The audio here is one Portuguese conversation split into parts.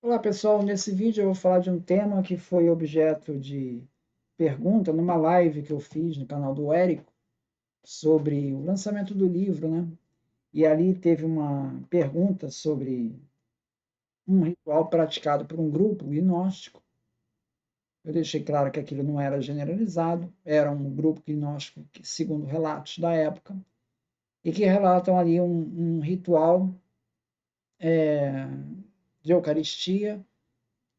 Olá pessoal, nesse vídeo eu vou falar de um tema que foi objeto de pergunta numa live que eu fiz no canal do Érico sobre o lançamento do livro, né? E ali teve uma pergunta sobre um ritual praticado por um grupo gnóstico. Eu deixei claro que aquilo não era generalizado, era um grupo gnóstico que, segundo relatos da época, e que relatam ali um ritual de Eucaristia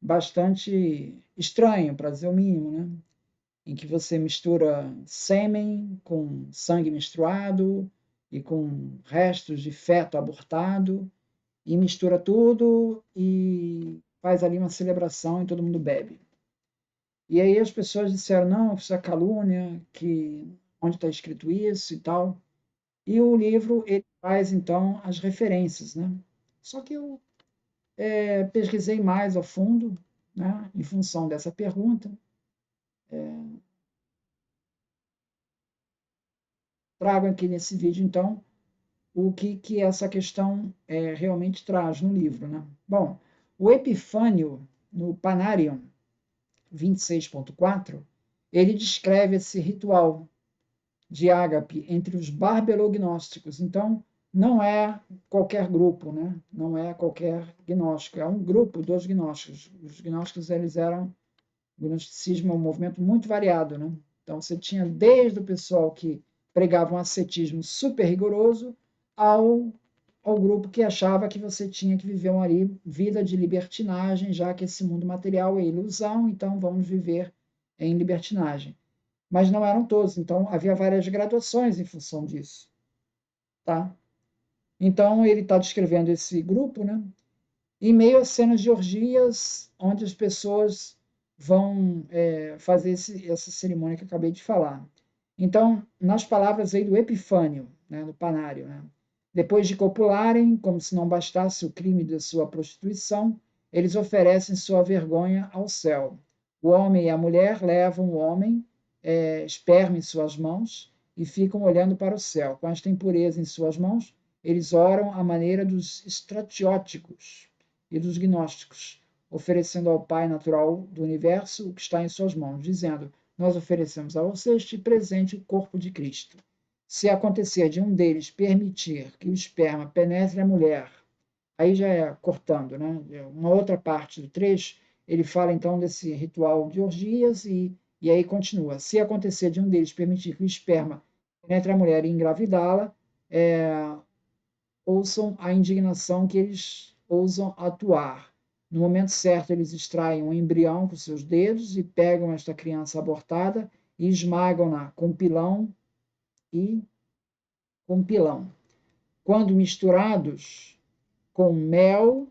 bastante estranho, para dizer o mínimo, né? Em que você mistura sêmen com sangue menstruado e com restos de feto abortado e mistura tudo e faz ali uma celebração e todo mundo bebe. E aí as pessoas disseram, não, isso é calúnia, que onde está escrito isso e tal. E o livro ele faz então as referências, né? Só que eu pesquisei mais a fundo, né, em função dessa pergunta. Trago aqui nesse vídeo então o que essa questão realmente traz no livro. Né? Bom, o Epifânio, no Panarion 26.4, ele descreve esse ritual de ágape entre os barbelognósticos. Então, não é qualquer grupo, né? Não é qualquer gnóstico, é um grupo dos gnósticos. Os gnósticos, eles eram, o gnosticismo é um movimento muito variado, né? Então, você tinha desde o pessoal que pregava um ascetismo super rigoroso ao ao grupo que achava que você tinha que viver uma vida de libertinagem, já que esse mundo material é ilusão, então vamos viver em libertinagem. Mas não eram todos, então havia várias graduações em função disso. Tá? Então ele está descrevendo esse grupo, né? Em meio a cenas de orgias, onde as pessoas vão fazer essa cerimônia que eu acabei de falar. Então, nas palavras aí do Epifânio, né, do Panário, né, depois de copularem, como se não bastasse o crime da sua prostituição, eles oferecem sua vergonha ao céu. O homem e a mulher levam o homem, esperma em suas mãos, e ficam olhando para o céu. Com esta impureza em suas mãos, eles oram à maneira dos estratióticos e dos gnósticos, oferecendo ao Pai natural do universo o que está em suas mãos, dizendo: nós oferecemos a você este presente, o corpo de Cristo. Se acontecer de um deles permitir que o esperma penetre a mulher, aí já é cortando, né? Uma outra parte do trecho, ele fala então desse ritual de orgias e aí continua. Se acontecer de um deles permitir que o esperma penetre a mulher e engravidá-la, ouçam a indignação que eles ousam atuar. No momento certo, eles extraem um embrião com seus dedos e pegam esta criança abortada e esmagam-na com pilão e com pilão. Quando misturados com mel,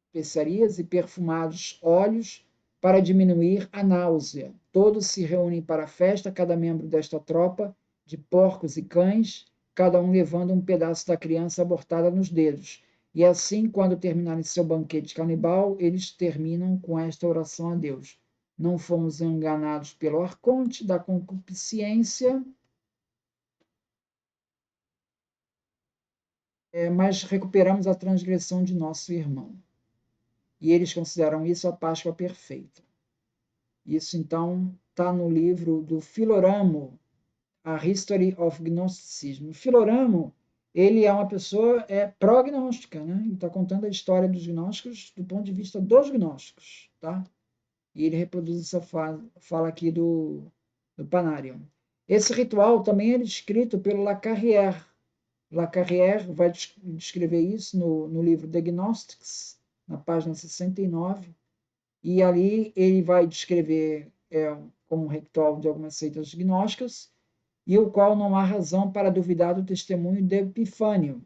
especiarias e perfumados óleos para diminuir a náusea. Todos se reúnem para a festa, cada membro desta tropa de porcos e cães, cada um levando um pedaço da criança abortada nos dedos. E assim, quando terminarem seu banquete canibal, eles terminam com esta oração a Deus. Não fomos enganados pelo arconte da concupiscência, mas recuperamos a transgressão de nosso irmão. E eles consideram isso a Páscoa perfeita. Isso, então, está no livro do Filoramo, A History of Gnosticism. O Filoramo, ele é uma pessoa prognóstica, né? Ele está contando a história dos gnósticos do ponto de vista dos gnósticos, tá? E ele reproduz essa fala aqui do Panarion. Esse ritual também é descrito pelo Lacarrière. Lacarrière vai descrever isso no livro The Gnostics, na página 69, e ali ele vai descrever como um ritual de algumas seitas gnósticas, e o qual não há razão para duvidar do testemunho de Epifânio,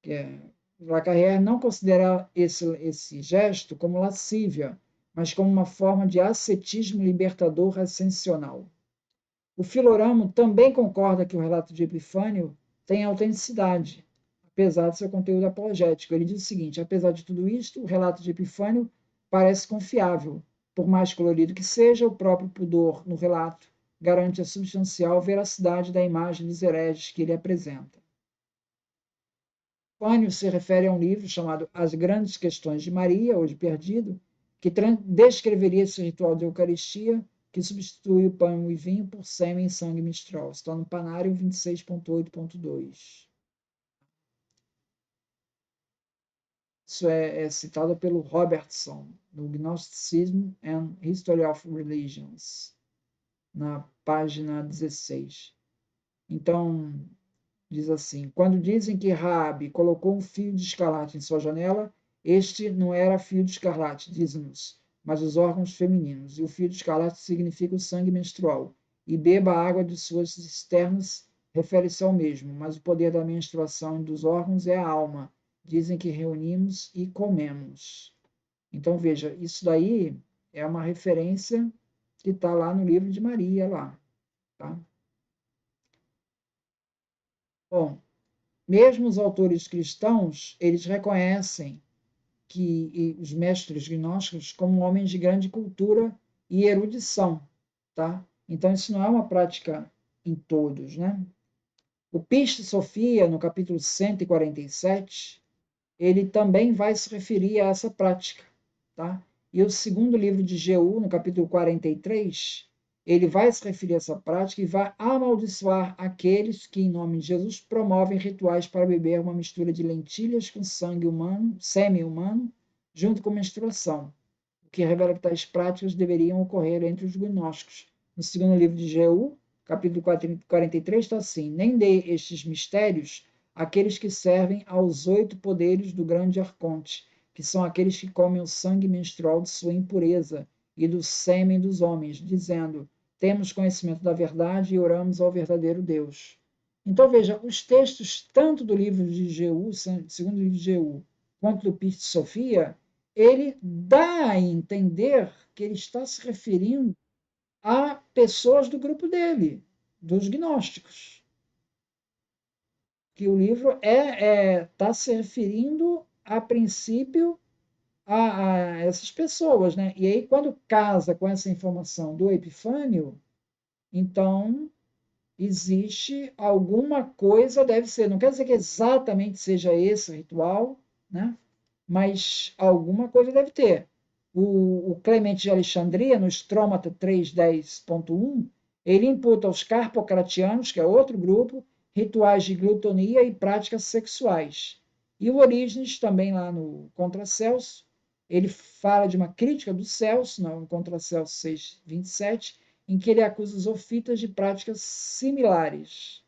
que Lacarrière não considera esse gesto como lascívia, mas como uma forma de ascetismo libertador ascensional. O Filoramo também concorda que o relato de Epifânio tem autenticidade, apesar do seu conteúdo apologético. Ele diz o seguinte: apesar de tudo isto, o relato de Epifânio parece confiável. Por mais colorido que seja, o próprio pudor no relato garante a substancial veracidade da imagem dos hereges que ele apresenta. Epifânio se refere a um livro chamado As Grandes Questões de Maria, hoje perdido, que descreveria esse ritual de Eucaristia, que substitui o pão e vinho por sêmen e sangue menstrual. Está no Panário 26.8.2. Isso é citado pelo Robertson, no Gnosticism and History of Religions, na página 16. Então, diz assim: quando dizem que Raabe colocou um fio de escarlate em sua janela, este não era fio de escarlate, diz-nos, mas os órgãos femininos. E o fio de escarlate significa o sangue menstrual. E beba a água de suas cisternas refere-se ao mesmo, mas o poder da menstruação e dos órgãos é a alma. Dizem que reunimos e comemos. Então, veja, isso daí é uma referência que está lá no livro de Maria, lá. Tá? Bom, mesmo os autores cristãos, eles reconhecem que os mestres gnósticos como homens de grande cultura e erudição, tá? Então isso não é uma prática em todos, né? O Pista Sofia, no capítulo 147, ele também vai se referir a essa prática, tá? E o segundo livro de Jeú, no capítulo 43, ele vai se referir a essa prática e vai amaldiçoar aqueles que, em nome de Jesus, promovem rituais para beber uma mistura de lentilhas com sangue humano, sêmen humano, junto com menstruação, o que revela que tais práticas deveriam ocorrer entre os gnósticos. No segundo livro de Jeú, capítulo 43, está assim: nem dê estes mistérios àqueles que servem aos 8 poderes do grande arconte, que são aqueles que comem o sangue menstrual de sua impureza e do sêmen dos homens, dizendo: temos conhecimento da verdade e oramos ao verdadeiro Deus. Então veja, os textos tanto do livro de Jeú, segundo livro de Jeú, quanto do Pista Sofia, ele dá a entender que ele está se referindo a pessoas do grupo dele, dos gnósticos. Que o livro está se referindo, a princípio, a essas pessoas, né? E aí, quando casa com essa informação do Epifânio, então existe alguma coisa, deve ser, não quer dizer que exatamente seja esse ritual, né? Mas alguma coisa deve ter. O Clemente de Alexandria, no Stromata 310.1, ele imputa aos carpocratianos, que é outro grupo, rituais de glutonia e práticas sexuais. E o Orígenes, também lá no Contra Celso, ele fala de uma crítica do Celso, no Contra Celso 6:27, em que ele acusa os ofitas de práticas similares.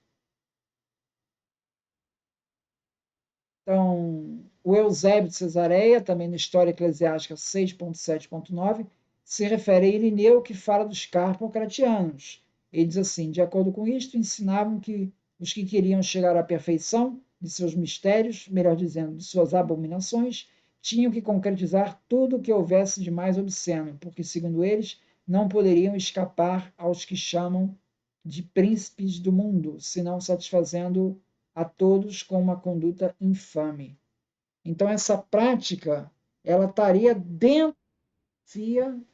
Então, o Eusébio de Cesareia, também na História Eclesiástica 6.7.9, se refere a Irineu, que fala dos carpocratianos. Ele diz assim: de acordo com isto, ensinavam que os que queriam chegar à perfeição de seus mistérios, melhor dizendo, de suas abominações, tinham que concretizar tudo o que houvesse de mais obsceno, porque, segundo eles, não poderiam escapar aos que chamam de príncipes do mundo, senão satisfazendo a todos com uma conduta infame. Então, essa prática, ela estaria dentro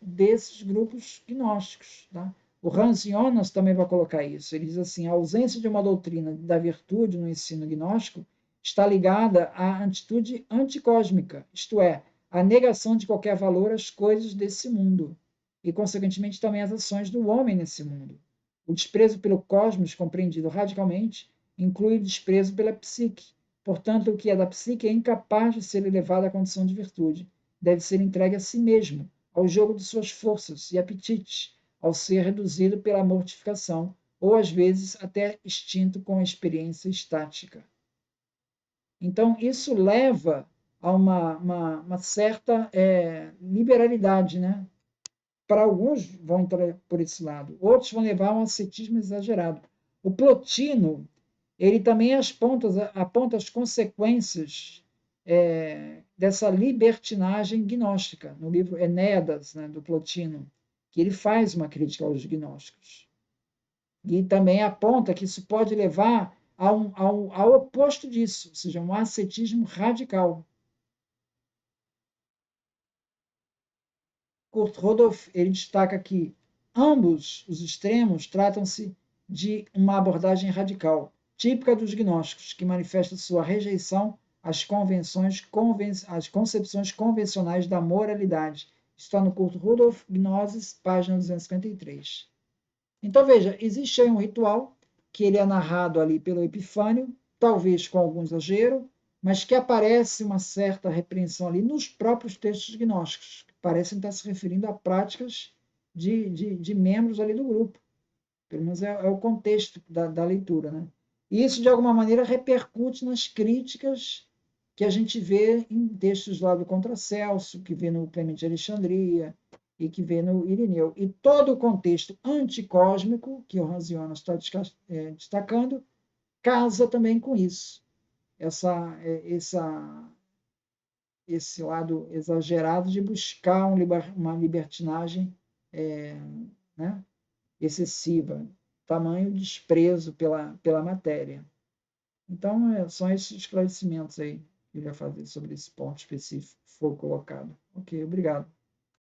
desses grupos gnósticos. Tá? O Hans Jonas também vai colocar isso. Ele diz assim: a ausência de uma doutrina da virtude no ensino gnóstico está ligada à atitude anticósmica, isto é, à negação de qualquer valor às coisas desse mundo e, consequentemente, também às ações do homem nesse mundo. O desprezo pelo cosmos, compreendido radicalmente, inclui o desprezo pela psique. Portanto, o que é da psique é incapaz de ser elevado à condição de virtude. Deve ser entregue a si mesmo, ao jogo de suas forças e apetites, ao ser reduzido pela mortificação, ou às vezes até extinto com a experiência estática. Então, isso leva a uma certa liberalidade, né? Para alguns vão entrar por esse lado, outros vão levar a um ascetismo exagerado. O Plotino, ele também aponta as consequências dessa libertinagem gnóstica, no livro Enéadas, né, do Plotino, que ele faz uma crítica aos gnósticos. E também aponta que isso pode levar ao oposto disso, ou seja, um ascetismo radical. Kurt Rodolph, ele destaca que ambos os extremos tratam-se de uma abordagem radical, típica dos gnósticos, que manifesta sua rejeição as concepções convencionais da moralidade. Está no curso Rudolf Gnosis, página 253. Então, veja, existe aí um ritual que ele é narrado ali pelo Epifânio, talvez com algum exagero, mas que aparece uma certa repreensão ali nos próprios textos gnósticos, que parecem estar se referindo a práticas de membros ali do grupo. Pelo menos é o contexto da leitura, né? E isso, de alguma maneira, repercute nas críticas que a gente vê em textos lá do Contra Celso, que vê no Clemente de Alexandria e que vê no Irineu. E todo o contexto anticósmico que o Rasionas está destacando casa também com isso. Esse lado exagerado de buscar uma libertinagem né, excessiva, tamanho desprezo pela matéria. Então, são esses esclarecimentos aí que eu ia fazer sobre esse ponto específico que foi colocado. Ok, obrigado.